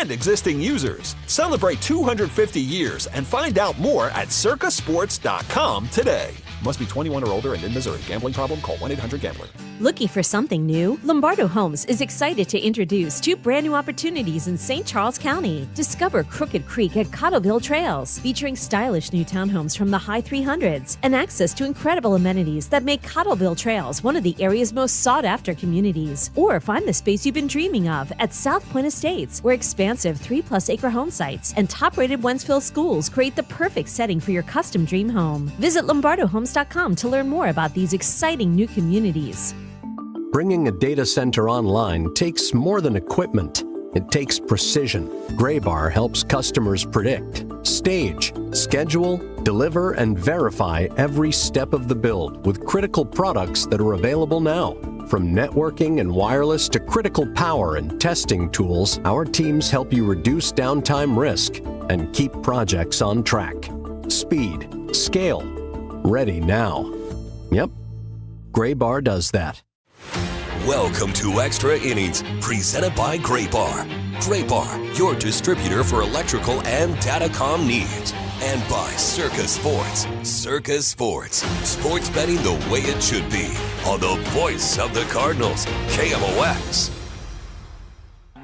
and existing users. Celebrate 250 years and find out more at circasports.com today. Must be 21 or older and in Missouri. Gambling problem? Call 1-800-GAMBLER. Looking for something new? Lombardo Homes is excited to introduce 2 brand new opportunities in St. Charles County. Discover Crooked Creek at Cottleville Trails, featuring stylish new townhomes from the high 300s and access to incredible amenities that make Cottleville Trails one of the area's most sought-after communities. Or find the space you've been dreaming of at South Point Estates, where expansive 3+ acre home sites and top-rated Wentzville schools create the perfect setting for your custom dream home. Visit LombardoHomes.com to learn more about these exciting new communities. Bringing a data center online takes more than equipment. It takes precision. Graybar helps customers predict, stage, schedule, deliver, and verify every step of the build with critical products that are available now. From networking and wireless to critical power and testing tools, our teams help you reduce downtime risk and keep projects on track. Speed, scale, ready now. Yep, Graybar does that. Welcome to Extra Innings, presented by Graybar. Graybar, your distributor for electrical and datacom needs. And by Circa Sports. Circa Sports. Sports betting the way it should be. On the voice of the Cardinals, KMOX.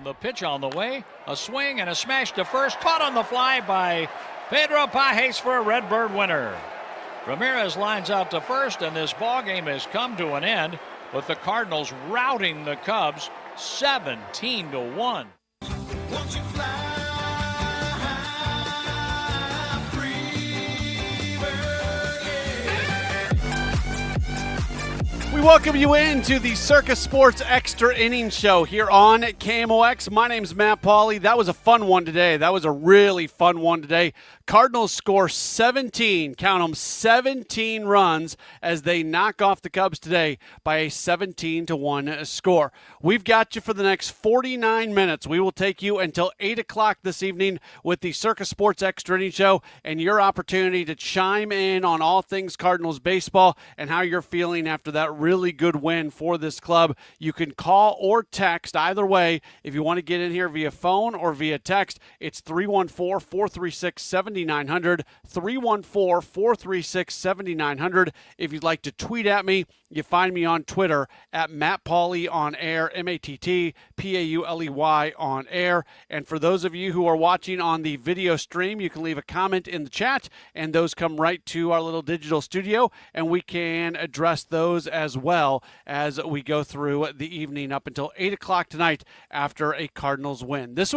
The pitch on the way. A swing and a smash to first. Caught on the fly by Pedro Pajes for a Redbird winner. Ramirez lines out to first, and this ball game has come to an end with the Cardinals routing the Cubs 17-1. Won't you fly free bird, yeah. We welcome you into the Circa Sports Extra Innings Show here on KMOX. My name's Matt Pauley. That was a fun one today. That was a really fun one today. Cardinals score 17, count them, 17 runs as they knock off the Cubs today by a 17-1 score. We've got you for the next 49 minutes. We will take you until 8 o'clock this evening with the Circa Sports Extra Innings Show and your opportunity to chime in on all things Cardinals baseball and how you're feeling after that really good win for this club. You can call or text either way. If you want to get in here via phone or via text, it's 314-436-7900, 314-436-7900. If you'd like to tweet at me, you find me on Twitter at Matt Pauley on air, MattPauley on air. And for those of you who are watching on the video stream, you can leave a comment in the chat, and those come right to our little digital studio, and we can address those as well as we go through the evening up until 8 o'clock tonight after a Cardinals win. This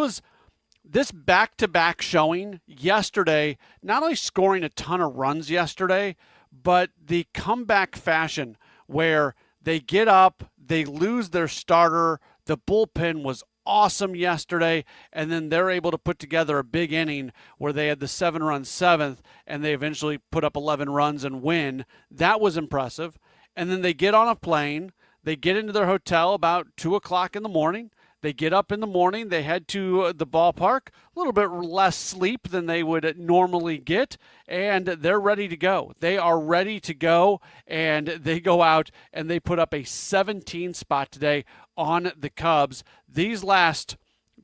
back-to-back showing yesterday, not only scoring a ton of runs yesterday, but the comeback fashion where they get up, they lose their starter, the bullpen was awesome yesterday, and then they're able to put together a big inning where they had the 7-run seventh, and they eventually put up 11 runs and win. That was impressive. And then they get on a plane, they get into their hotel about 2 o'clock in the morning. They get up in the morning, they head to the ballpark, a little bit less sleep than they would normally get, and they're ready to go. They are ready to go, and they go out and they put up a 17 spot today on the Cubs. These last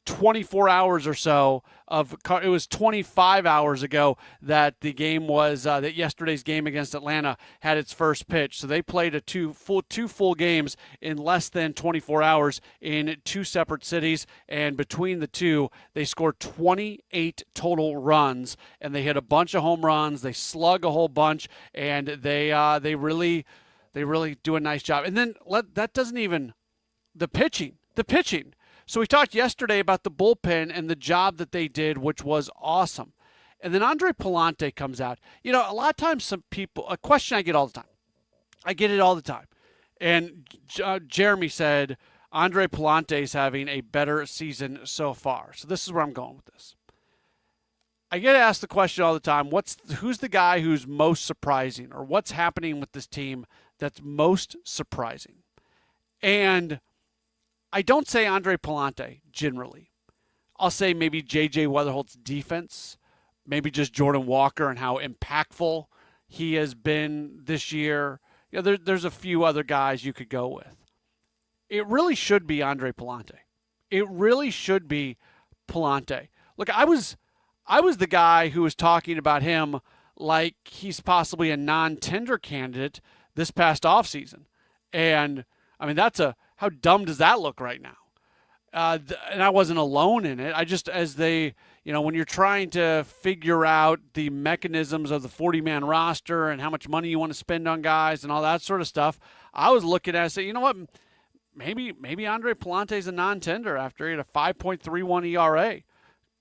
24 hours or so it was 25 hours ago that the game was that yesterday's game against Atlanta had its first pitch. So they played two full games in less than 24 hours in 2 separate cities, and between the two they scored 28 total runs, and they hit a bunch of home runs, they slug a whole bunch, and they really do a nice job. And then that doesn't even the pitching. So we talked yesterday about the bullpen and the job that they did, which was awesome. And then Andre Pallante comes out. You know, a lot of times a question I get all the time. I get it all the time. And Jeremy said, Andre Pallante is having a better season so far. So this is where I'm going with this. I get asked the question all the time, who's the guy who's most surprising, or what's happening with this team that's most surprising? And I don't say Andre Pallante generally. I'll say maybe J.J. Weatherholt's defense, maybe just Jordan Walker and how impactful he has been this year. You know, there's a few other guys you could go with. It really should be Andre Pallante. It really should be Pauley. Look, I was the guy who was talking about him like he's possibly a non-tender candidate this past offseason. And, I mean, how dumb does that look right now? And I wasn't alone in it. I just, as they, when you're trying to figure out the mechanisms of the 40-man roster and how much money you want to spend on guys and all that sort of stuff, I was looking at it and say, you know what, maybe Andre Pauley's a non-tender after he had a 5.31 ERA.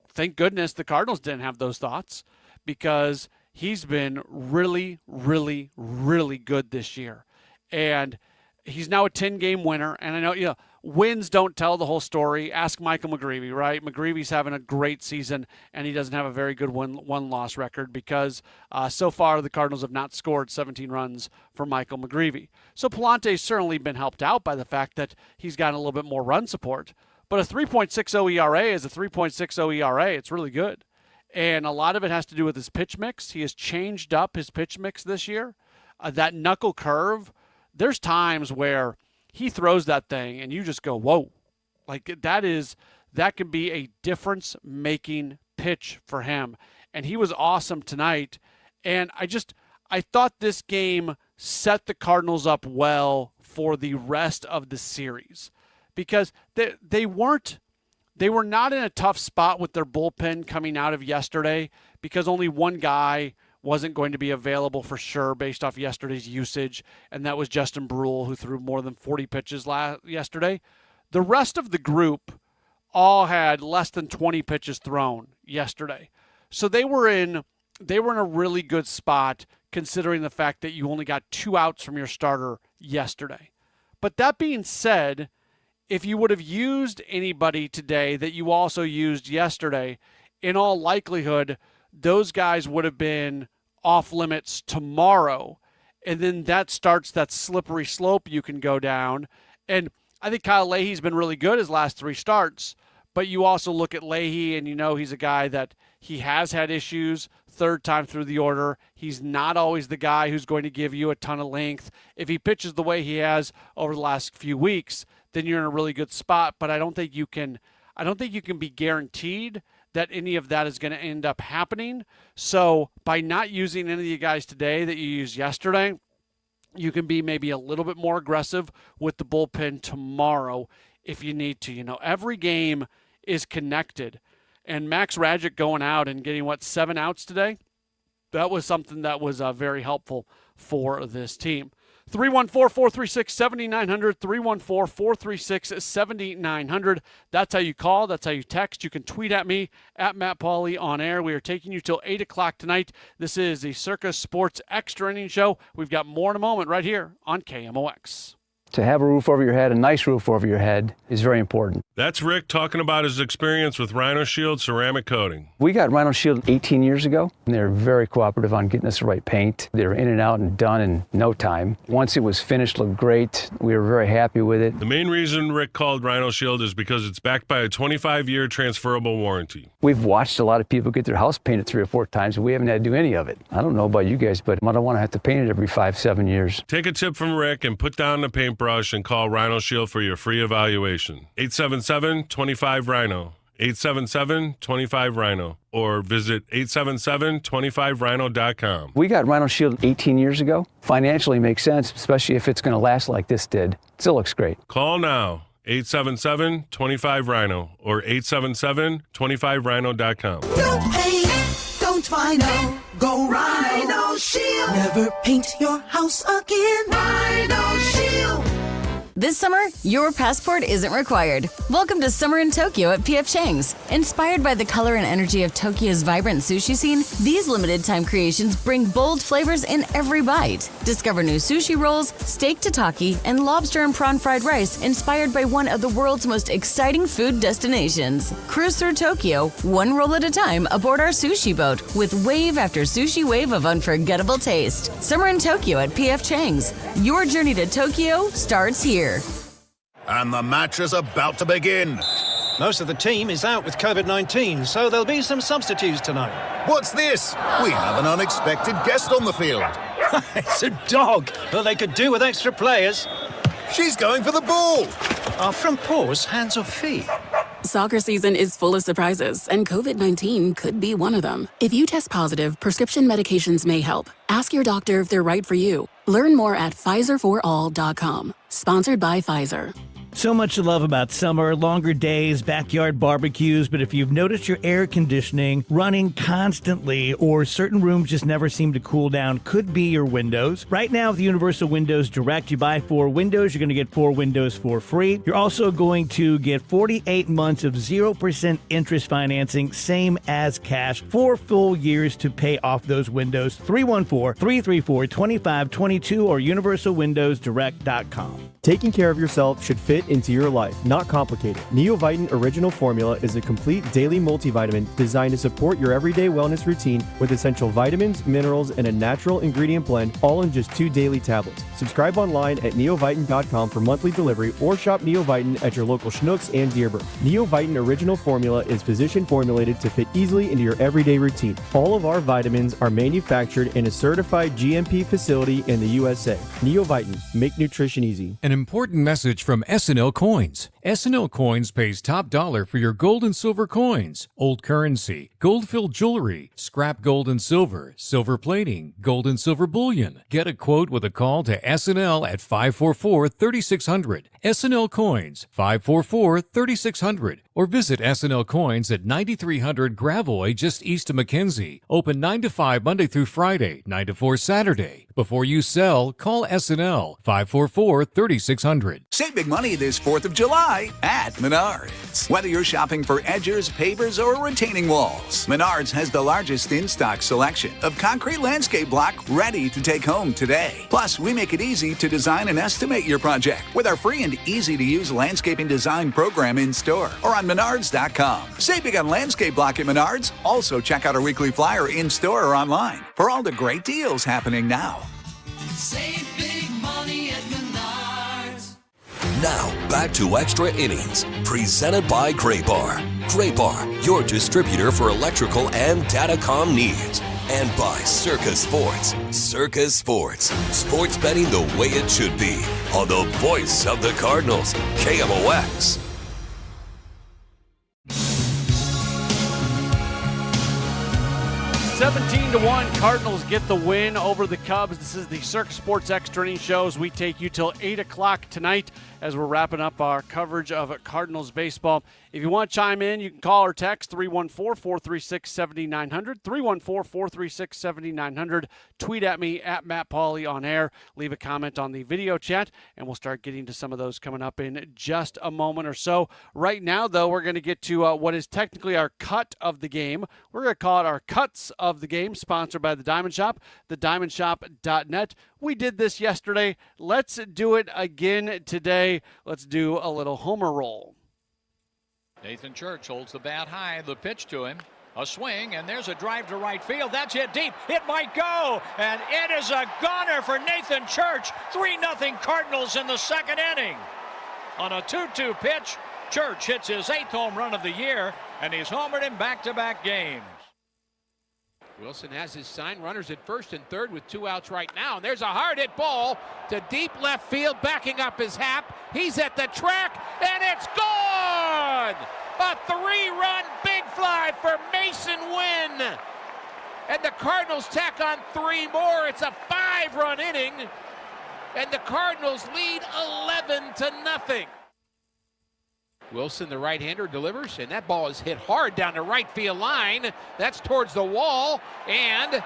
Thank goodness the Cardinals didn't have those thoughts, because he's been really, really, really good this year. And he's now a 10-game winner. And I know, wins don't tell the whole story. Ask Michael McGreevy, right? McGreevy's having a great season, and he doesn't have a very good one-loss record because so far the Cardinals have not scored 17 runs for Michael McGreevy. So Pauley's certainly been helped out by the fact that he's gotten a little bit more run support. But a 3.60 ERA is a 3.60 ERA. It's really good. And a lot of it has to do with his pitch mix. He has changed up his pitch mix this year. That knuckle curve, there's times where he throws that thing and you just go, whoa. Like that can be a difference-making pitch for him. And he was awesome tonight. And I thought this game set the Cardinals up well for the rest of the series, because they were not in a tough spot with their bullpen coming out of yesterday, because only one guy wasn't going to be available for sure based off yesterday's usage, and that was Justin Brule, who threw more than 40 pitches yesterday. The rest of the group all had less than 20 pitches thrown yesterday. So they were in a really good spot, considering the fact that you only got 2 outs from your starter yesterday. But that being said, if you would have used anybody today that you also used yesterday, in all likelihood, those guys would have been off limits tomorrow. And then that starts that slippery slope you can go down. And I think Kyle Leahy's been really good his last 3 starts. But you also look at Leahy and he's a guy that he has had issues third time through the order. He's not always the guy who's going to give you a ton of length. If he pitches the way he has over the last few weeks, then you're in a really good spot. But I don't think you can be guaranteed that any of that is going to end up happening. So by not using any of the guys today that you used yesterday, you can be maybe a little bit more aggressive with the bullpen tomorrow if you need to. Every game is connected. And Max Radjic going out and getting, 7 outs today? That was something that was very helpful for this team. 314-436-7900, 314-436-7900. That's how you call. That's how you text. You can tweet at me, at Matt Pauley on air. We are taking you till 8 o'clock tonight. This is the Circa Sports Extra Innings Show. We've got more in a moment right here on KMOX. To have a roof over your head, a nice roof over your head, is very important. That's Rick talking about his experience with Rhino Shield ceramic coating. We got Rhino Shield 18 years ago, and they're very cooperative on getting us the right paint. They were in and out and done in no time. Once it was finished, looked great. We were very happy with it. The main reason Rick called Rhino Shield is because it's backed by a 25-year transferable warranty. We've watched a lot of people get their house painted 3 or 4 times, and we haven't had to do any of it. I don't know about you guys, but I don't want to have to paint it every 5-7 years. Take a tip from Rick and put down the paintbrush and call Rhino Shield for your free evaluation. 877-25-RHINO. 877-25-RHINO. Or visit 877-25rhino.com. We got Rhino Shield 18 years ago. Financially makes sense, especially if it's going to last like this did. Still looks great. Call now. 877-25-RHINO or 877-25rhino.com. Don't paint, don't Rhino, go Rhino Shield. Never paint your house again. Rhino Shield. This summer, your passport isn't required. Welcome to Summer in Tokyo at P.F. Chang's. Inspired by the color and energy of Tokyo's vibrant sushi scene, these limited-time creations bring bold flavors in every bite. Discover new sushi rolls, steak tataki, and lobster and prawn fried rice inspired by one of the world's most exciting food destinations. Cruise through Tokyo, one roll at a time aboard our sushi boat with wave after sushi wave of unforgettable taste. Summer in Tokyo at P.F. Chang's. Your journey to Tokyo starts here. And the match is about to begin. Most of the team is out with COVID-19, so there'll be some substitutes tonight. What's this? We have an unexpected guest on the field. It's a dog. Well, they could do with extra players. She's going for the ball. Are front paws hands or feet? Soccer season is full of surprises, and COVID-19 could be one of them. If you test positive, prescription medications may help. Ask your doctor if they're right for you. Learn more at PfizerForAll.com. Sponsored by Pfizer. So much to love about summer, longer days, backyard barbecues, but if you've noticed your air conditioning running constantly or certain rooms just never seem to cool down, could be your windows. Right now with Universal Windows Direct, you buy 4 windows, you're going to get 4 windows for free. You're also going to get 48 months of 0% interest financing, same as cash, 4 full years to pay off those windows. 314-334-2522 or universalwindowsdirect.com. Taking care of yourself should fit into your life, not complicated. Neovitin Original Formula is a complete daily multivitamin designed to support your everyday wellness routine with essential vitamins, minerals, and a natural ingredient blend, all in just 2 daily tablets. Subscribe online at neovitin.com for monthly delivery or shop Neovitin at your local Schnucks and Dearborn. Neovitin Original Formula is physician formulated to fit easily into your everyday routine. All of our vitamins are manufactured in a certified GMP facility in the USA. Neovitin, make nutrition easy. An important message from S&L Coins. S&L Coins pays top dollar for your gold and silver coins, old currency, gold-filled jewelry, scrap gold and silver, silver plating, gold and silver bullion. Get a quote with a call to S&L at 544-3600. S&L Coins, 544-3600. Or visit S&L Coins at 9300 Gravois, just east of McKenzie. Open 9 to 5 Monday through Friday, 9 to 4 Saturday. Before you sell, call S&L 544-3600. Save big money this 4th of July at Menards. Whether you're shopping for edgers, pavers, or retaining walls, Menards has the largest in-stock selection of concrete landscape block ready to take home today. Plus, we make it easy to design and estimate your project with our free and easy-to-use landscaping design program in store or on Menards.com. Save big on landscape block at Menards. Also, check out our weekly flyer in store or online for all the great deals happening now. Save big money at Menards. Now, back to Extra Innings, presented by Gray Bar. Gray Bar, your distributor for electrical and datacom needs. And by Circa Sports. Circa Sports. Sports betting the way it should be. On the voice of the Cardinals, KMOX. 17-1, Cardinals get the win over the Cubs. This is the Circa Sports Extra Innings Show as we take you till 8 o'clock tonight as we're wrapping up our coverage of Cardinals baseball. If you want to chime in, you can call or text 314-436-7900, 314-436-7900. Tweet at me, at Matt Pauley on air. Leave a comment on the video chat, and we'll start getting to some of those coming up in just a moment or so. Right now, though, we're going to get to what is technically our cut of the game. We're going to call it our cuts of the game, sponsored by the Diamond Shop, thediamondshop.net. We did this yesterday. Let's do it again today. Let's do a little homer roll. Nathan Church holds the bat high. The pitch to him. A swing, and there's a drive to right field. That's hit deep. It might go, and it is a goner for Nathan Church. 3-0 Cardinals in the second inning. On a 2-2 pitch, Church hits his 8th home run of the year, and he's homered in back-to-back games. Wilson has his sign, runners at first and third with 2 outs right now. And there's a hard hit ball to deep left field, backing up his Hap. He's at the track, and it's gone! A 3-run big fly for Mason Wynn. And the Cardinals tack on 3 more. It's a 5-run inning, and the Cardinals lead 11-0. Wilson, the right-hander, delivers, and that ball is hit hard down the right field line. That's towards the wall, and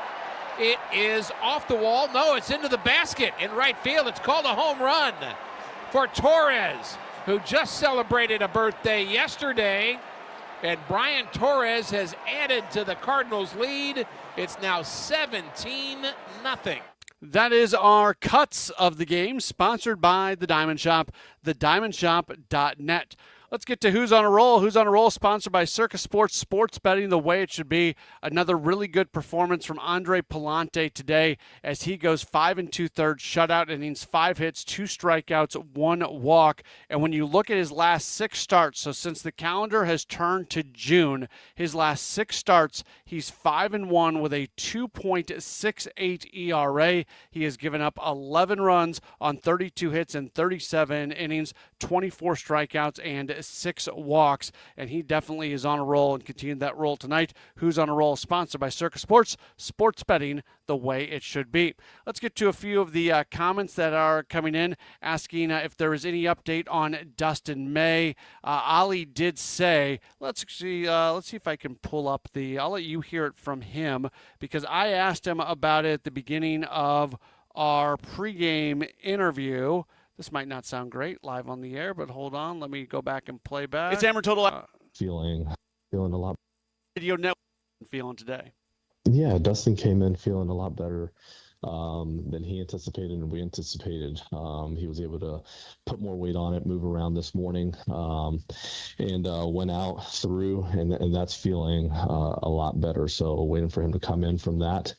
it is off the wall. No, it's into the basket in right field. It's called a home run for Torres, who just celebrated a birthday yesterday. And Brian Torres has added to the Cardinals' lead. It's now 17-0. That is our cuts of the game, sponsored by the Diamond Shop, thediamondshop.net. Let's get to Who's on a Roll. Who's on a Roll, sponsored by Circa Sports, sports betting the way it should be. Another really good performance from Andre Palante today as he goes 5 2/3 shutout innings, 5 hits, 2 strikeouts, 1 walk. And when you look at his last 6 starts, so since the calendar has turned to June, his last 6 starts, he's 5-1 with a 2.68 ERA. He has given up 11 runs on 32 hits and 37 innings, 24 strikeouts, and 6 walks, and he definitely is on a roll and continued that roll tonight. Who's on a Roll, sponsored by Circa Sports, sports betting the way it should be. Let's get to a few of the comments that are coming in, asking if there is any update on Dustin May. Ali did say, let's see if I can pull up I'll let you hear it from him, because I asked him about it at the beginning of our pregame interview. This might not sound great live on the air, but hold on. Let me go back and play back. It's Hammer Total. Feeling a lot. Video network feeling today. Yeah, Dustin came in feeling a lot better than he anticipated and we anticipated. He was able to put more weight on it, move around this morning, and went out through, and that's feeling a lot better. So waiting for him to come in from that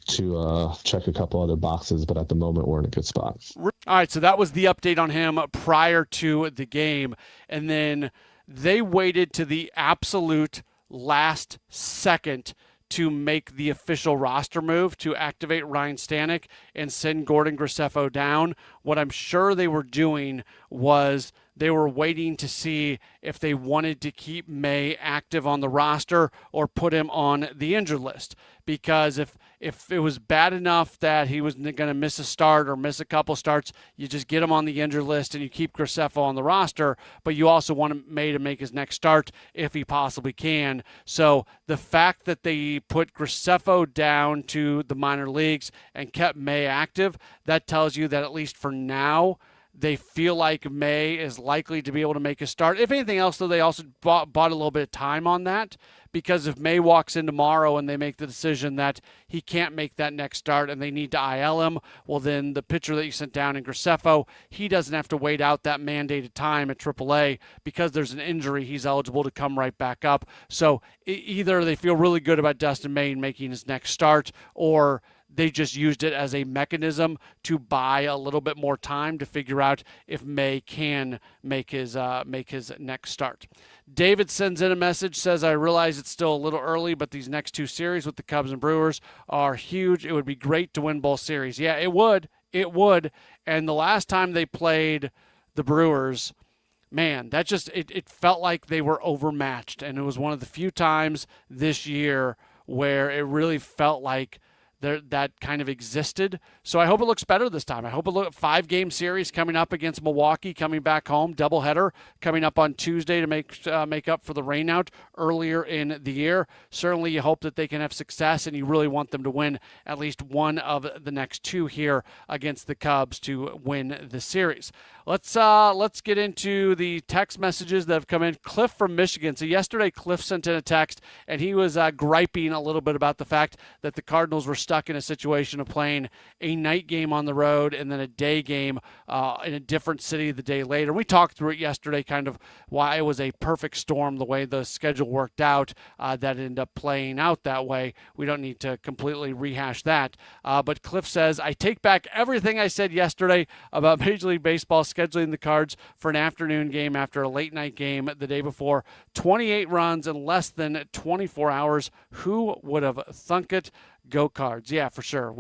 to check a couple other boxes, but at the moment we're in a good spot. All right, so that was the update on him prior to the game, and then they waited to the absolute last second to make the official roster move to activate Ryan Stanek and send Gordon Graceffo down. What I'm sure they were doing was they were waiting to see if they wanted to keep May active on the roster or put him on the injured list. Because if it was bad enough that he was going to miss a start or miss a couple starts, you just get him on the injured list and you keep Graceffo on the roster, but you also want May to make his next start if he possibly can. So the fact that they put Graceffo down to the minor leagues and kept May active, that tells you that at least for now, they feel like May is likely to be able to make a start. If anything else, though, they also bought a little bit of time on that, because if May walks in tomorrow and they make the decision that he can't make that next start and they need to IL him, well, then the pitcher that you sent down in Graceffo, he doesn't have to wait out that mandated time at AAA. Because there's an injury, he's eligible to come right back up. So either they feel really good about Dustin May making his next start, or they just used it as a mechanism to buy a little bit more time to figure out if May can make his next start. David sends in a message, says, I realize it's still a little early, but these next 2 series with the Cubs and Brewers are huge. It would be great to win both series. Yeah, it would. It would. And the last time they played the Brewers, man, that just it felt like they were overmatched. And it was one of the few times this year where it really felt like that kind of existed. So I hope it looks better this time. I hope it looks 5-game series coming up against Milwaukee, coming back home, doubleheader coming up on Tuesday to make up for the rainout earlier in the year. Certainly you hope that they can have success, and you really want them to win at least one of the next 2 here against the Cubs to win the series. Let's get into the text messages that have come in. Cliff from Michigan. So yesterday, Cliff sent in a text, and he was griping a little bit about the fact that the Cardinals were stuck in a situation of playing a night game on the road and then a day game in a different city the day later. We talked through it yesterday, kind of why it was a perfect storm, the way the schedule worked out, that ended up playing out that way. We don't need to completely rehash that. But Cliff says, I take back everything I said yesterday about Major League Baseball scheduling the Cards for an afternoon game after a late night game the day before. 28 runs in less than 24 hours. Who would have thunk it? Go Cards. Yeah, for sure.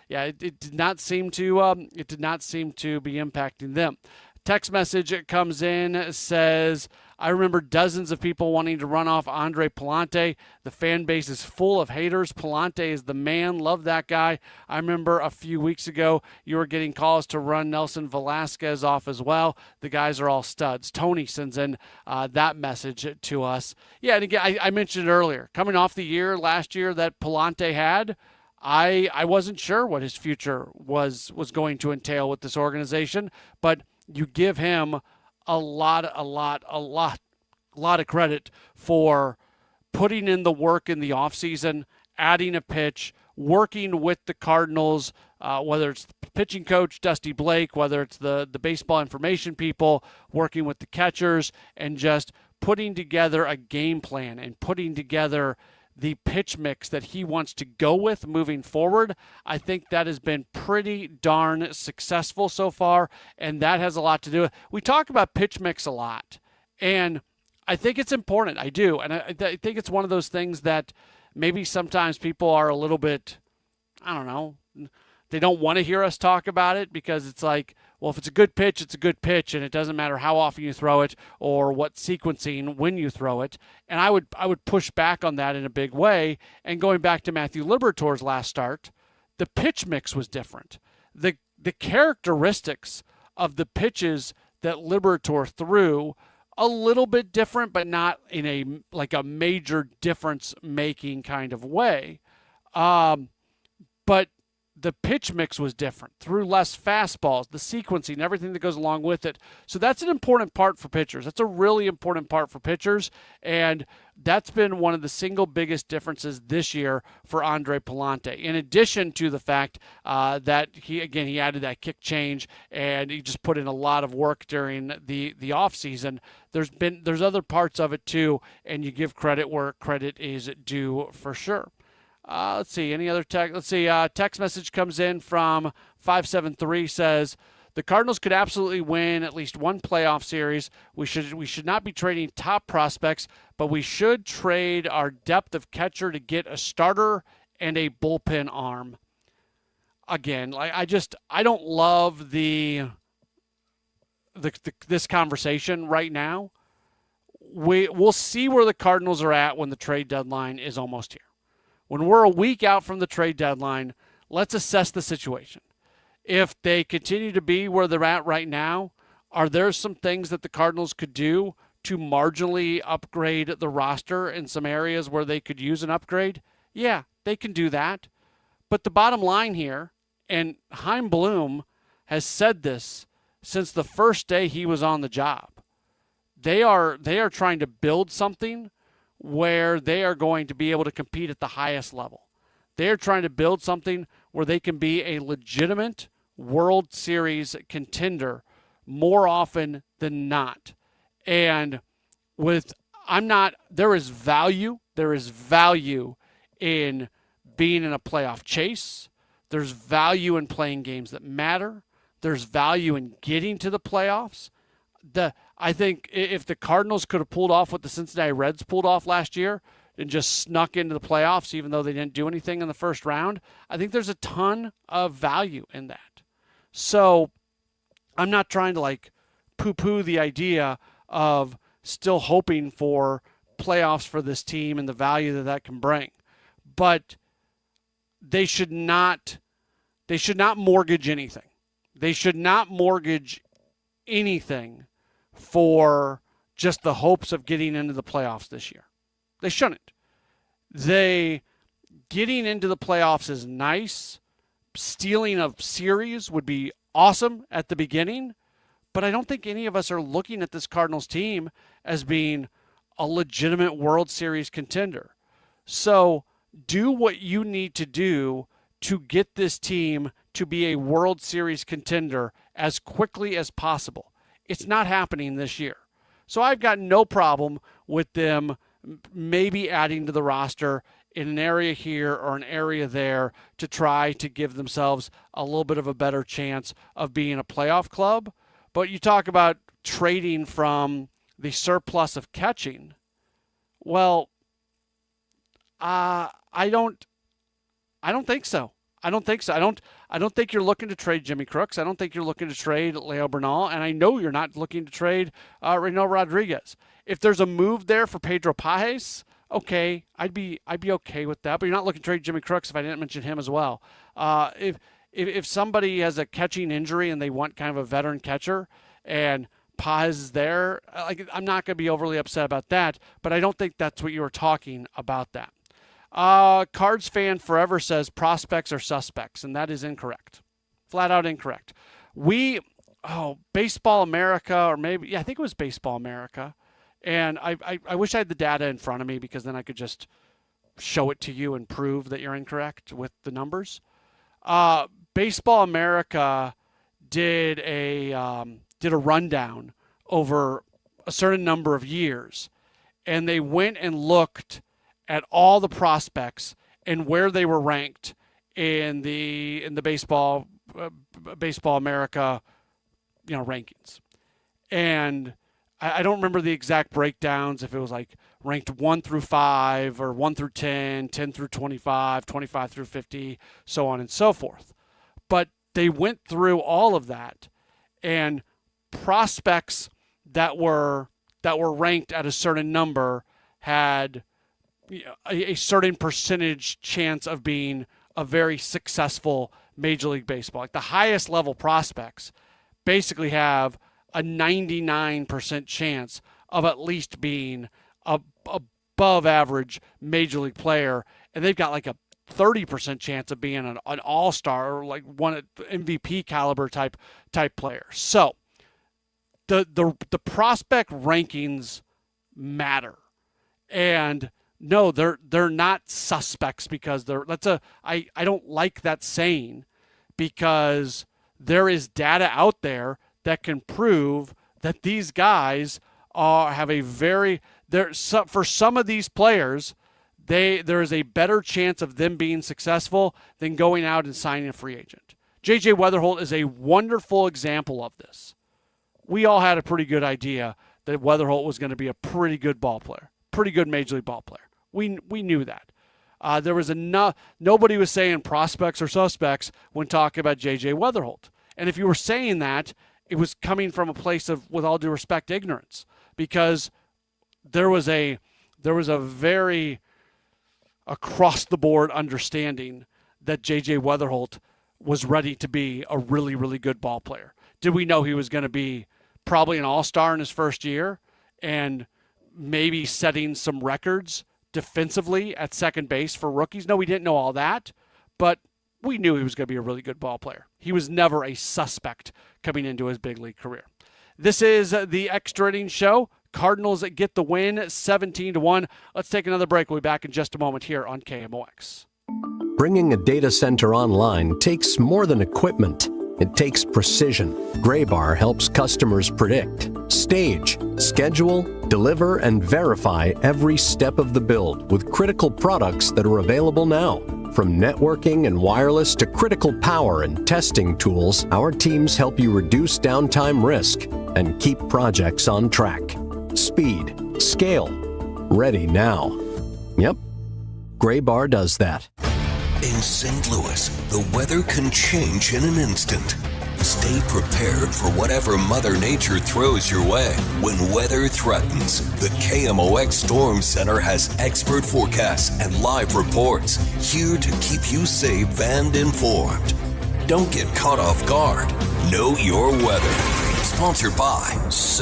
It did not seem to be impacting them. Text message comes in, says, I remember dozens of people wanting to run off Andre Pallante. The fan base is full of haters. Pallante is the man. Love that guy. I remember a few weeks ago you were getting calls to run Nelson Velasquez off as well. The guys are all studs. Tony sends in that message to us. Yeah, and again, I mentioned it earlier. Coming off the year last year that Pallante had, I wasn't sure what his future was going to entail with this organization, but you give him a lot of credit for putting in the work in the offseason, adding a pitch, working with the Cardinals, whether it's the pitching coach, Dusty Blake, whether it's the baseball information people, working with the catchers, and just putting together a game plan and putting together the pitch mix that he wants to go with moving forward. I think that has been pretty darn successful so far, and that has a lot to do with, we talk about pitch mix a lot, and I think it's important. I do, and I think it's one of those things that maybe sometimes people are a little bit, I don't know, they don't want to hear us talk about it because it's like, Well, if it's a good pitch, it's a good pitch, and it doesn't matter how often you throw it or what sequencing when you throw it. And I would push back on that in a big way. And going back to Matthew Liberatore's last start, the pitch mix was different. The characteristics of the pitches that Liberatore threw, a little bit different, but not in a major difference-making kind of way. But the pitch mix was different, threw less fastballs, the sequencing, everything that goes along with it. So that's an important part for pitchers. That's a really important part for pitchers, and that's been one of the single biggest differences this year for Andre Pallante. In addition to the fact that he added that kick change, and he just put in a lot of work during the offseason. There's other parts of it too, and you give credit where credit is due for sure. Let's see, any other text? Let's see, text message comes in from 573, says, the Cardinals could absolutely win at least one playoff series. We should not be trading top prospects, but we should trade our depth of catcher to get a starter and a bullpen arm. Again, I don't love this conversation right now. We'll see where the Cardinals are at when the trade deadline is almost here. When we're a week out from the trade deadline, let's assess the situation. If they continue to be where they're at right now, are there some things that the Cardinals could do to marginally upgrade the roster in some areas where they could use an upgrade? Yeah, they can do that. But the bottom line here, and Chaim Bloom has said this since the first day he was on the job, they are trying to build something where they are going to be able to compete at the highest level. They're trying to build something where they can be a legitimate World Series contender more often than not. And there is value in being in a playoff chase. There's value in playing games that matter. There's value in getting to the playoffs. I think if the Cardinals could have pulled off what the Cincinnati Reds pulled off last year and just snuck into the playoffs, even though they didn't do anything in the first round, I think there's a ton of value in that. So I'm not trying to poo-poo the idea of still hoping for playoffs for this team and the value that can bring. But they should not mortgage anything. They should not mortgage anything for just the hopes of getting into the playoffs this year. They shouldn't. Getting into the playoffs is nice. Stealing a series would be awesome at the beginning, but I don't think any of us are looking at this Cardinals team as being a legitimate World Series contender. So do what you need to do to get this team to be a World Series contender as quickly as possible. It's not happening this year. So I've got no problem with them maybe adding to the roster in an area here or an area there to try to give themselves a little bit of a better chance of being a playoff club. But you talk about trading from the surplus of catching. Well, I don't think so. I don't think you're looking to trade Jimmy Crooks. I don't think you're looking to trade Leo Bernal, and I know you're not looking to trade Reno Rodriguez. If there's a move there for Pedro Pajes, okay, I'd be okay with that. But you're not looking to trade Jimmy Crooks if I didn't mention him as well. If somebody has a catching injury and they want kind of a veteran catcher and Pajes is there, I'm not going to be overly upset about that. But I don't think that's what you were talking about that. Cards fan forever says prospects are suspects, and that is incorrect. Flat out incorrect. Baseball America, or maybe, I think it was Baseball America. And I wish I had the data in front of me because then I could just show it to you and prove that you're incorrect with the numbers. Baseball America did a rundown over a certain number of years, and they went and looked at all the prospects and where they were ranked in the baseball America, rankings. And I don't remember the exact breakdowns, if it was ranked 1 through 5 or 1 through 10, 10 through 25, 25 through 50, so on and so forth. But they went through all of that, And prospects that were ranked at a certain number had a certain percentage chance of being a very successful Major League Baseball. Like the highest level prospects basically have a 99% chance of at least being a above average Major League player, and they've got like a 30% chance of being an all-star or like one MVP caliber type player. So the prospect rankings matter. And no, they're not suspects because I don't like that saying, because there is data out there that can prove that these guys have a very for some of these players, there is a better chance of them being successful than going out and signing a free agent. J.J. Weatherholt is a wonderful example of this. We all had a pretty good idea that Weatherholt was going to be a pretty good ball player, pretty good Major League ball player. We knew that. There was nobody was saying prospects or suspects when talking about J.J. Weatherholt. And if you were saying that, it was coming from a place of, with all due respect, ignorance, because there was a very across-the-board understanding that J.J. Weatherholt was ready to be a really, really good ball player. Did we know he was going to be probably an all-star in his first year and maybe setting some records defensively at second base for rookies? No, we didn't know all that, but we knew he was going to be a really good ball player. He was never a suspect coming into his big league career. This is the Extra Innings Show. Cardinals get the win 17-1. Let's take another break. We'll be back in just a moment here on KMOX. Bringing a data center online takes more than equipment. It takes precision. Graybar helps customers predict, stage, schedule, deliver, and verify every step of the build with critical products that are available now. From networking and wireless to critical power and testing tools, our teams help you reduce downtime risk and keep projects on track. Speed, scale, ready now. Yep, Graybar does that. In St. Louis, the weather can change in an instant. Stay prepared for whatever Mother Nature throws your way. When weather threatens, the KMOX Storm Center has expert forecasts and live reports here to keep you safe and informed. Don't get caught off guard. Know your weather. Sponsored by Saliga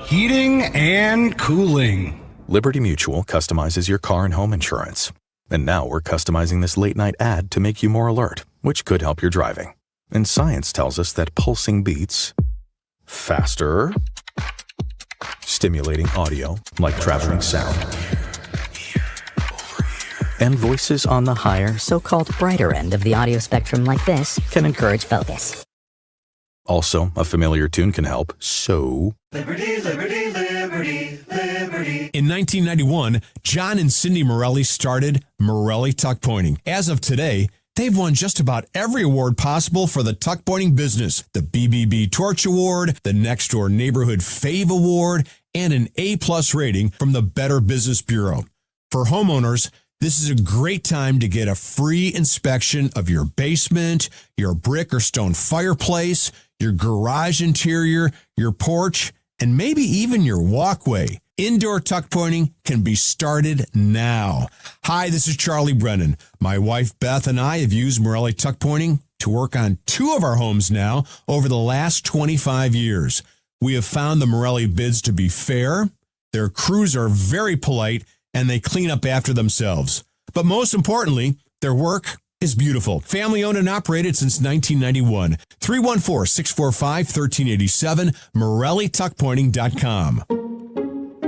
Heating and Cooling. Liberty Mutual customizes your car and home insurance. And now we're customizing this late-night ad to make you more alert, which could help your driving. And science tells us that pulsing beats faster, stimulating audio like traveling sound, and voices on the higher, so-called brighter end of the audio spectrum like this can encourage focus. Also, a familiar tune can help, so... Liberty, liberty, liberty, liberty. In 1991, John and Cindy Morelli started Morelli Tuck Pointing. As of today, they've won just about every award possible for the tuck pointing business. The BBB Torch Award, the Next Door Neighborhood Fave Award, and an A-plus rating from the Better Business Bureau. For homeowners, this is a great time to get a free inspection of your basement, your brick or stone fireplace, your garage interior, your porch, and maybe even your walkway. Indoor tuck pointing can be started now. Hi, this is Charlie Brennan. My wife Beth and I have used Morelli Tuck Pointing to work on 2 of our homes now over the last 25 years. We have found the Morelli bids to be fair, their crews are very polite, and they clean up after themselves. But most importantly, their work is beautiful. Family owned and operated since 1991. 314-645-1387, MorelliTuckPointing.com.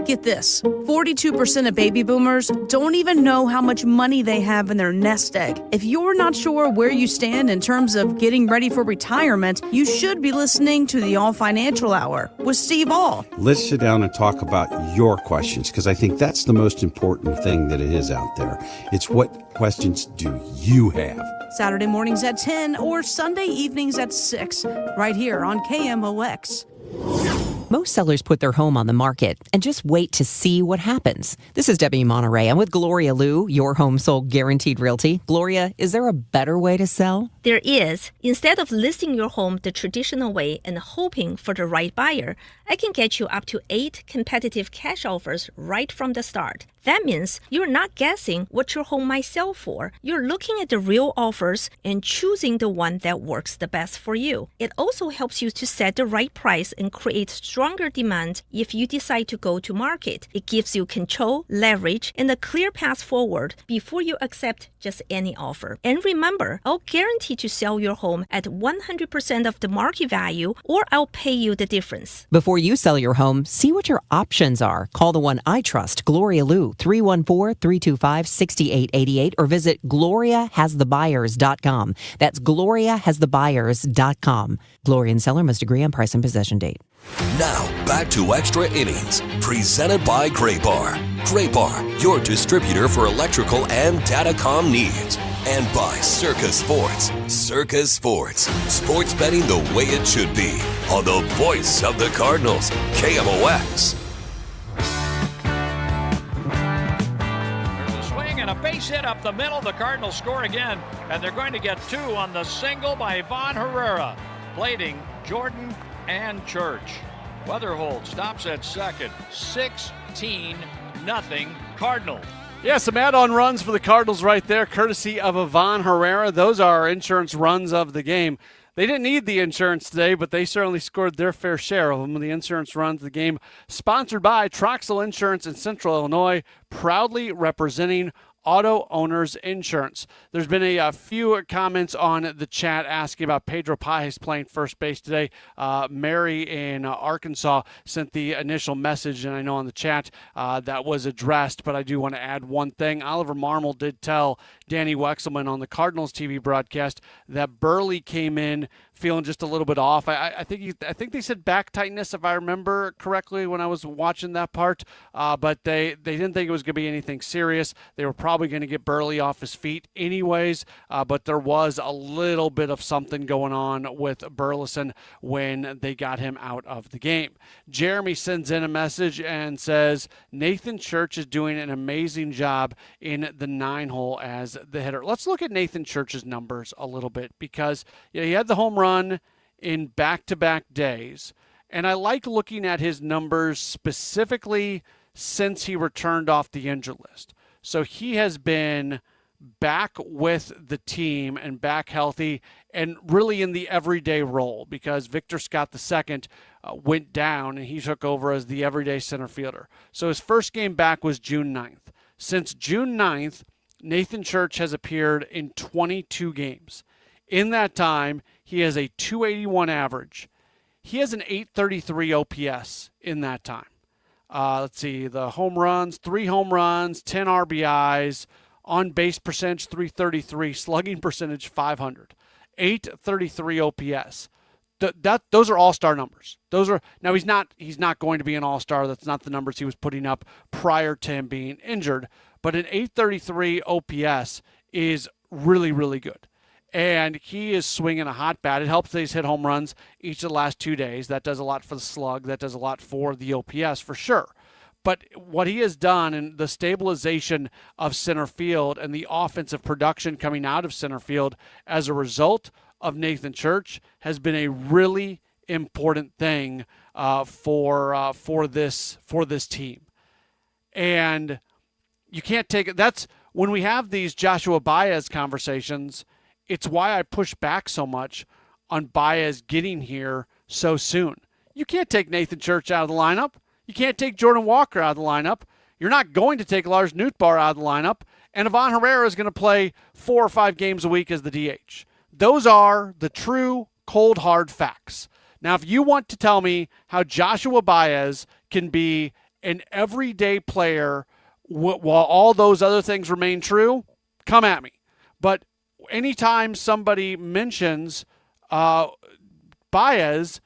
Get this, 42% of baby boomers don't even know how much money they have in their nest egg. If you're not sure where you stand in terms of getting ready for retirement, you should be listening to the All Financial Hour with Steve All. Let's sit down and talk about your questions, because I think that's the most important thing that it is out there. It's what questions do you have? Saturday mornings at 10 or Sunday evenings at 6, right here on KMOX. Most sellers put their home on the market and just wait to see what happens. This is Debbie Monterey. I'm with Gloria Liu, your home sold guaranteed realty. Gloria, is there a better way to sell? There is. Instead of listing your home the traditional way and hoping for the right buyer, I can get you up to 8 competitive cash offers right from the start. That means you're not guessing what your home might sell for. You're looking at the real offers and choosing the one that works the best for you. It also helps you to set the right price and create stronger demand if you decide to go to market. It gives you control, leverage, and a clear path forward before you accept just any offer. And remember, I'll guarantee to sell your home at 100% of the market value, or I'll pay you the difference. Before you sell your home, see what your options are. Call the one I trust, Gloria Liu, 314-325-6888, or visit gloriahasthebuyers.com. That's gloriahasthebuyers.com. Gloria and seller must agree on price and possession date. Now, back to Extra Innings, presented by Gray Bar. Gray Bar, your distributor for electrical and datacom needs. And by Circa Sports. Circa Sports. Sports betting the way it should be. On the voice of the Cardinals, KMOX. There's a swing and a base hit up the middle. The Cardinals score again, and they're going to get 2 on the single by Ivan Herrera. Plating Jordan and Church. Weatherhold stops at second. 16-0 Cardinals. Yeah, some add-on runs for the Cardinals right there, courtesy of Ivan Herrera. Those are our insurance runs of the game. They didn't need the insurance today, but they certainly scored their fair share of them. The insurance runs of the game, sponsored by Troxel Insurance in Central Illinois, proudly representing auto owners insurance. There's been a few comments on the chat asking about Pedro Pajes playing first base today. Mary in Arkansas sent the initial message, and I know on the chat that was addressed, but I do want to add one thing. Oliver Marmol did tell Danny Wexelman on the Cardinals TV broadcast that Burley came in feeling just a little bit off. I think they said back tightness, if I remember correctly, when I was watching that part. But they didn't think it was going to be anything serious. They were probably going to get Burley off his feet anyways. But there was a little bit of something going on with Burleson when they got him out of the game. Jeremy sends in a message and says Nathan Church is doing an amazing job in the 9-hole as the hitter. Let's look at Nathan Church's numbers a little bit, because he had the home run in back-to-back days, and I like looking at his numbers specifically since he returned off the injured list. So he has been back with the team and back healthy and really in the everyday role, because Victor Scott II went down and he took over as the everyday center fielder. So his first game back was June 9th. Since June 9th, Nathan Church has appeared in 22 games. In that time, he has a 281 average. He has an 833 OPS in that time. Let's see, the home runs, 3 home runs, 10 RBIs, on-base percentage 333, slugging percentage 500, 833 OPS. Those are all-star numbers. Now he's not going to be an all-star. That's not the numbers he was putting up prior to him being injured. But an 833 OPS is really, really good. And he is swinging a hot bat. It helps that he's hit home runs each of the last 2 days. That does a lot for the slug. That does a lot for the OPS for sure. But what he has done and the stabilization of center field and the offensive production coming out of center field as a result of Nathan Church has been a really important thing for this team. And you can't take it. That's when we have these Joshua Baez conversations. It's why I push back so much on Baez getting here so soon. You can't take Nathan Church out of the lineup. You can't take Jordan Walker out of the lineup. You're not going to take Lars Nootbaar out of the lineup. And Ivan Herrera is going to play 4 or 5 games a week as the DH. Those are the true, cold, hard facts. Now, if you want to tell me how Joshua Baez can be an everyday player while all those other things remain true, come at me. But anytime somebody mentions Baez,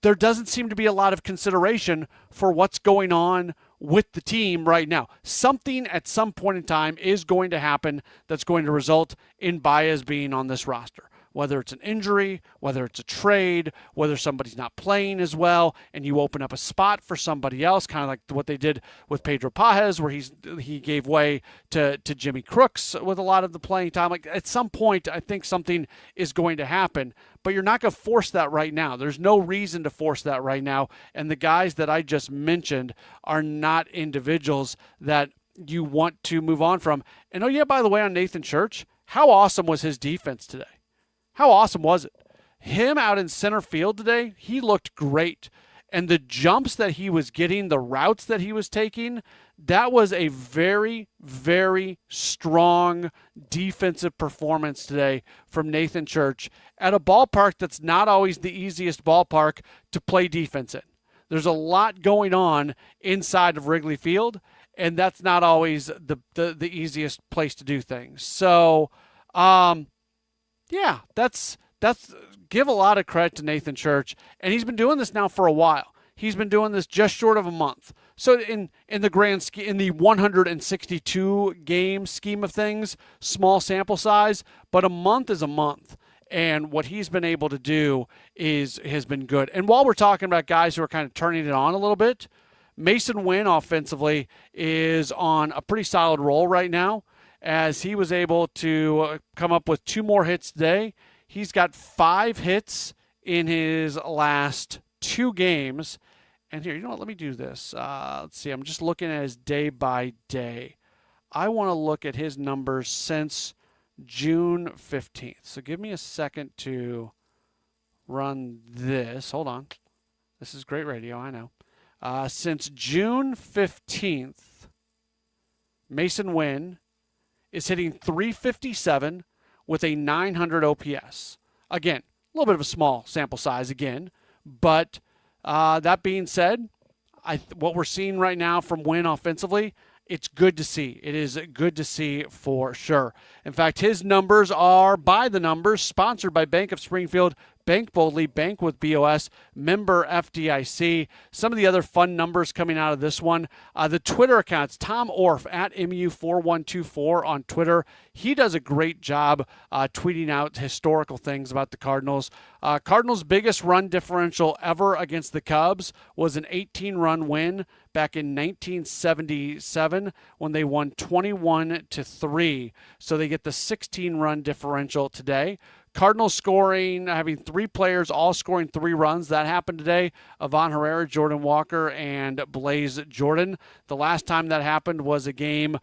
there doesn't seem to be a lot of consideration for what's going on with the team right now. Something at some point in time is going to happen that's going to result in Baez being on this roster. whether it's an injury, whether it's a trade, whether somebody's not playing as well, and you open up a spot for somebody else, kind of like what they did with Pedro Pajes, where he gave way to Jimmy Crooks with a lot of the playing time. Like, at some point, I think something is going to happen, but you're not going to force that right now. There's no reason to force that right now, and the guys that I just mentioned are not individuals that you want to move on from. And oh yeah, by the way, on Nathan Church, how awesome was his defense today? How awesome was it? Him out in center field today, he looked great. And the jumps that he was getting, the routes that he was taking, that was a very, very strong defensive performance today from Nathan Church at a ballpark that's not always the easiest ballpark to play defense in. There's a lot going on inside of Wrigley Field, and that's not always the easiest place to do things. So, yeah, that's give a lot of credit to Nathan Church, and he's been doing this now for a while. He's been doing this just short of a month. So in the grand scheme, in the 162 game scheme of things, small sample size, but a month is a month. And what he's been able to do has been good. And while we're talking about guys who are kind of turning it on a little bit, Mason Wynn offensively is on a pretty solid roll right now, as he was able to come up with 2 more hits today. He's got 5 hits in his last 2 games. And here, you know what? Let me do this. Let's see. I'm just looking at his day by day. I want to look at his numbers since June 15th. So give me a second to run this. Hold on. This is great radio, I know. Since June 15th, Mason Wynn is hitting .357 with a 900 OPS. Again, a little bit of a small sample size again, but that being said, what we're seeing right now from Wynn offensively, it's good to see. It is good to see for sure. In fact, his numbers are by the numbers, sponsored by Bank of Springfield. Bank boldly, bank with BOS, member FDIC. Some of the other fun numbers coming out of this one. The Twitter accounts, Tom Orff at MU4124 on Twitter. He does a great job tweeting out historical things about the Cardinals. Cardinals' biggest run differential ever against the Cubs was an 18-run win back in 1977 when they won 21-3. So they get the 16-run differential today. Cardinals scoring, having 3 players all scoring 3 runs. That happened today. Ivan Herrera, Jordan Walker, and Blaze Jordan. The last time that happened was a game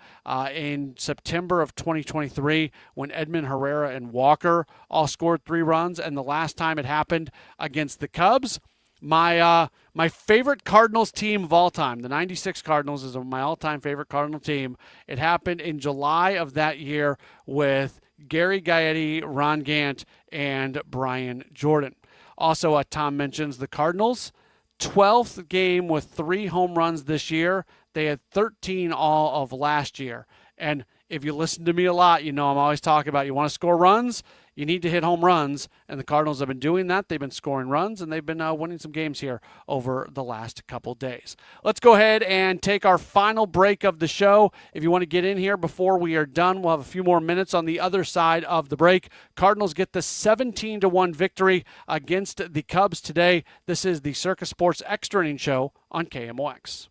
in September of 2023 when Edmund Herrera and Walker all scored 3 runs. And the last time it happened against the Cubs, my favorite Cardinals team of all time, the 96 Cardinals is my all-time favorite Cardinal team. It happened in July of that year with Gary Gaetti, Ron Gant, and Brian Jordan. Also, Tom mentions the Cardinals, 12th game with 3 home runs this year. They had 13 all of last year. And if you listen to me a lot, you know I'm always talking about you want to score runs, you need to hit home runs, and the Cardinals have been doing that. They've been scoring runs, and they've been winning some games here over the last couple days. Let's go ahead and take our final break of the show. If you want to get in here before we are done, we'll have a few more minutes on the other side of the break. Cardinals get the 17-1 victory against the Cubs today. This is the Circus Sports Extra Innings Show on KMOX.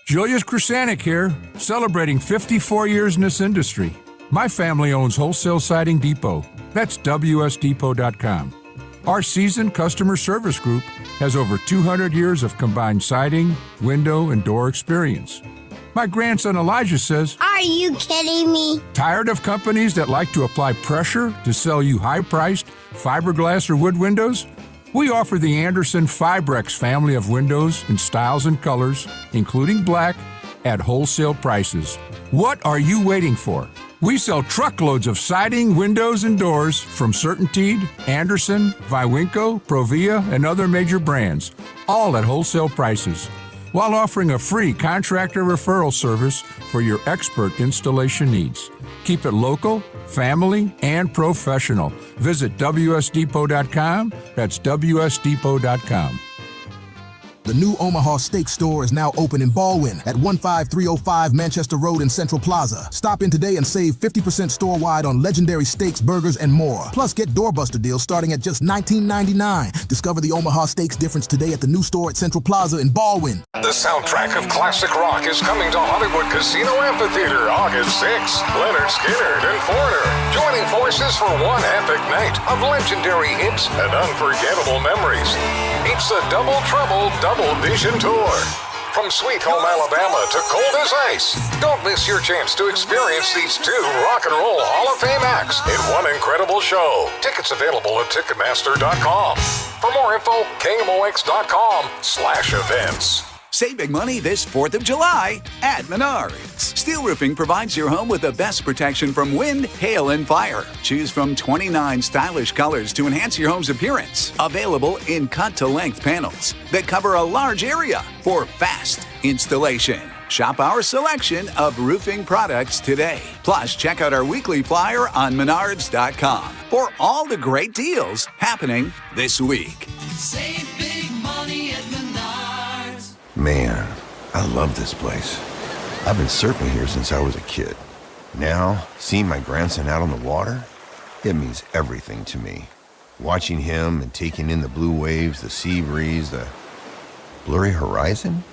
Julius Krasanik here, celebrating 54 years in this industry. My family owns Wholesale Siding Depot. That's WSDepot.com. Our seasoned customer service group has over 200 years of combined siding, window, and door experience. My grandson Elijah says, "Are you kidding me?" Tired of companies that like to apply pressure to sell you high-priced fiberglass or wood windows? We offer the Anderson Fibrex family of windows in styles and colors, including black, at wholesale prices. What are you waiting for? We sell truckloads of siding, windows, and doors from CertainTeed, Anderson, Viwinco, Provia, and other major brands, all at wholesale prices, while offering a free contractor referral service for your expert installation needs. Keep it local, family, and professional. Visit WSDepot.com. That's WSDepot.com. The new Omaha Steak Store is now open in Baldwin at 15305 Manchester Road in Central Plaza. Stop in today and save 50% store-wide on legendary steaks, burgers, and more. Plus, get doorbuster deals starting at just $19.99. Discover the Omaha Steaks difference today at the new store at Central Plaza in Baldwin. The soundtrack of classic rock is coming to Hollywood Casino Amphitheater August 6th. Leonard Skinner and Foreigner joining forces for one epic night of legendary hits and unforgettable memories. It's the Double Trouble Double Vision Tour. From Sweet Home Alabama to Cold as Ice. Don't miss your chance to experience these two Rock and Roll Hall of Fame acts in one incredible show. Tickets available at Ticketmaster.com. For more info, KMOX.com/events. Save big money this 4th of July at Menards. Steel roofing provides your home with the best protection from wind, hail, and fire. Choose from 29 stylish colors to enhance your home's appearance. Available in cut-to-length panels that cover a large area for fast installation. Shop our selection of roofing products today. Plus, check out our weekly flyer on Menards.com for all the great deals happening this week. Save big money at Menards. Man, I love this place. I've been surfing here since I was a kid. Now, seeing my grandson out on the water, it means everything to me. Watching him and taking in the blue waves, the sea breeze, the blurry horizon.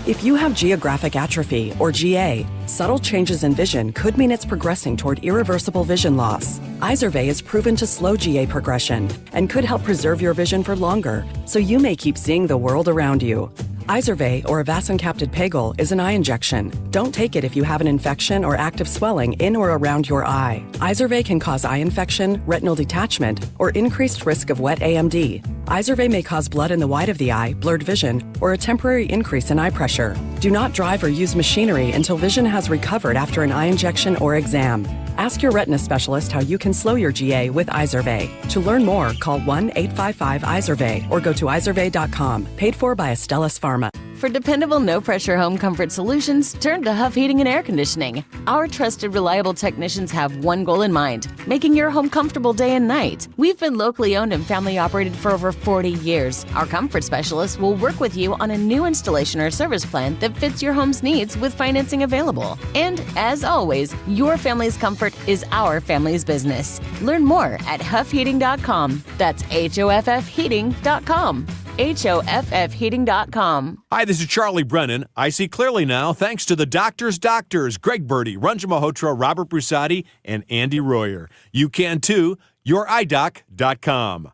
If you have geographic atrophy, or GA, subtle changes in vision could mean it's progressing toward irreversible vision loss. Izervay is proven to slow GA progression and could help preserve your vision for longer, so you may keep seeing the world around you. Izervay, or avacincaptad pegol, is an eye injection. Don't take it if you have an infection or active swelling in or around your eye. Izervay can cause eye infection, retinal detachment, or increased risk of wet AMD. Izervay may cause blood in the white of the eye, blurred vision, or a temporary increase in eye pressure. Do not drive or use machinery until vision has recovered after an eye injection or exam. Ask your retina specialist how you can slow your GA with Izervay. To learn more, call 1-855-IZERVAY or go to izervay.com. Paid for by Astellas Pharma. For dependable, no-pressure home comfort solutions, turn to Huff Heating and Air Conditioning. Our trusted, reliable technicians have one goal in mind, making your home comfortable day and night. We've been locally owned and family operated for over 40 years. Our comfort specialists will work with you on a new installation or service plan that fits your home's needs with financing available. And as always, your family's comfort is our family's business. Learn more at huffheating.com. That's HOFFheating.com. HOFFheating.com. Hi, this is Charlie Brennan. I see clearly now thanks to the doctors, Greg Birdie, Ranjan Malhotra, Robert Brusati, and Andy Royer. You can too. YourEyeDoc.com.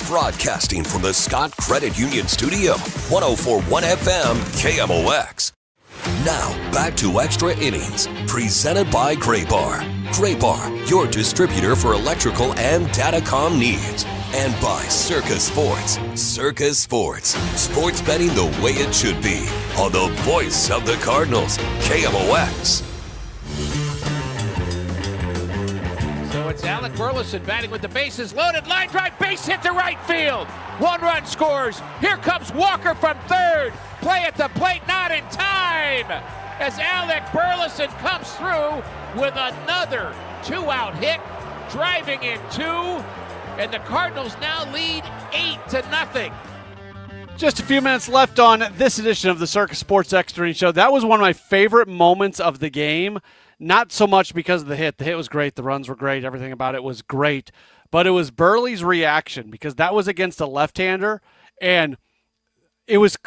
Broadcasting from the Scott Credit Union Studio, 104.1 FM KMOX. Now, back to Extra Innings, presented by Gray Bar. Gray Bar, your distributor for electrical and datacom needs. And by Circa Sports. Circa Sports. Sports betting the way it should be. On the voice of the Cardinals, KMOX. So it's Alec Burleson batting with the bases loaded. Line drive, base hit to right field. One run scores. Here comes Walker from third. Play at the plate, not in time. As Alec Burleson comes through with another two-out hit, driving in two. And the Cardinals now lead 8-0. Just a few minutes left on this edition of the Circa Sports Extra Innings Show. That was one of my favorite moments of the game. Not so much because of the hit. The hit was great. The runs were great. Everything about it was great. But it was Burley's reaction because that was against a left-hander. And it was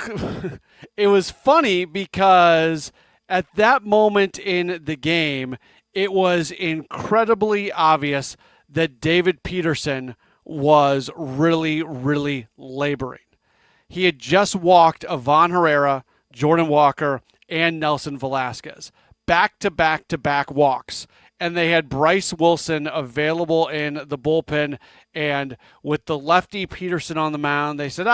it was funny because at that moment in the game, it was incredibly obvious that David Peterson was really, really laboring. He had just walked Ivan Herrera, Jordan Walker, and Nelson Velasquez. Back-to-back-to-back walks. And they had Bryce Wilson available in the bullpen. And with the lefty Peterson on the mound, they said,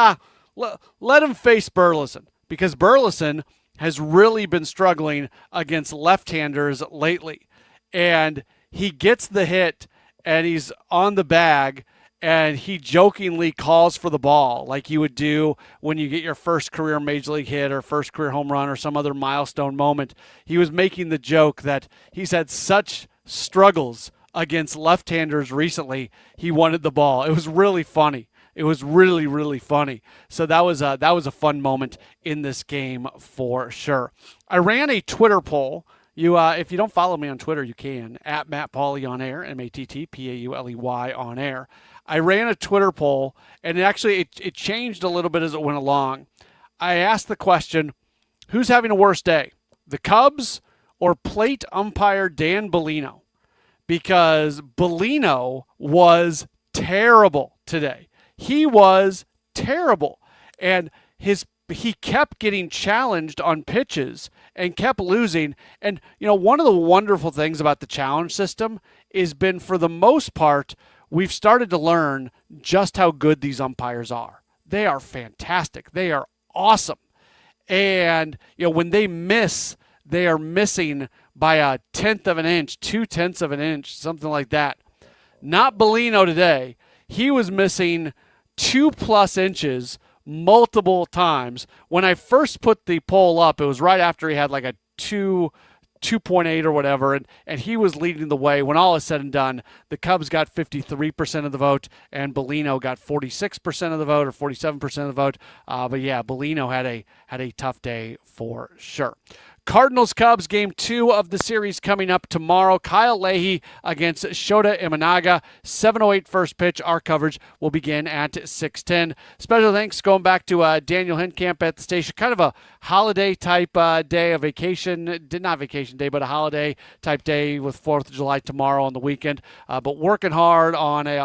let him face Burleson. Because Burleson has really been struggling against left-handers lately. And he gets the hit, and he's on the bag, and he jokingly calls for the ball like you would do when you get your first career major league hit or first career home run or some other milestone moment. He was making the joke that he's had such struggles against left-handers recently, he wanted the ball. It was really funny. It was really, really funny. So that was a fun moment in this game for sure. I ran a Twitter poll. If you don't follow me on Twitter, you can, at Matt Pauley on air, MattPauley on air. I ran a Twitter poll, and it changed a little bit as it went along. I asked the question, who's having a worse day, the Cubs or plate umpire Dan Bellino? Because Bellino was terrible today. He was terrible. And he kept getting challenged on pitches and kept losing. And, one of the wonderful things about the challenge system is been, for the most part, we've started to learn just how good these umpires are. They are fantastic. They are awesome. And, when they miss, they are missing by 1/10 of an inch, 2/10 of an inch, something like that. Not Bellino today. He was missing 2+ inches multiple times. When I first put the poll up, it was right after he had like a 2.8 or whatever, and he was leading the way. When all is said and done, the Cubs got 53% of the vote, and Bellino got 46% of the vote, or 47% of the vote. But yeah, Bellino had a tough day for sure. Cardinals-Cubs, Game 2 of the series coming up tomorrow. Kyle Leahy against Shota Imanaga. 7:08 first pitch. Our coverage will begin at 6:10. Special thanks going back to Daniel Hentkamp at the station. Kind of a holiday-type day, a vacation, not vacation day, but a holiday-type day with 4th of July tomorrow on the weekend. But working hard on a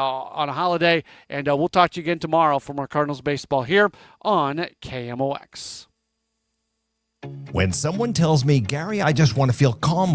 holiday, and we'll talk to you again tomorrow for more Cardinals baseball here on KMOX. When someone tells me, Gary, I just want to feel calm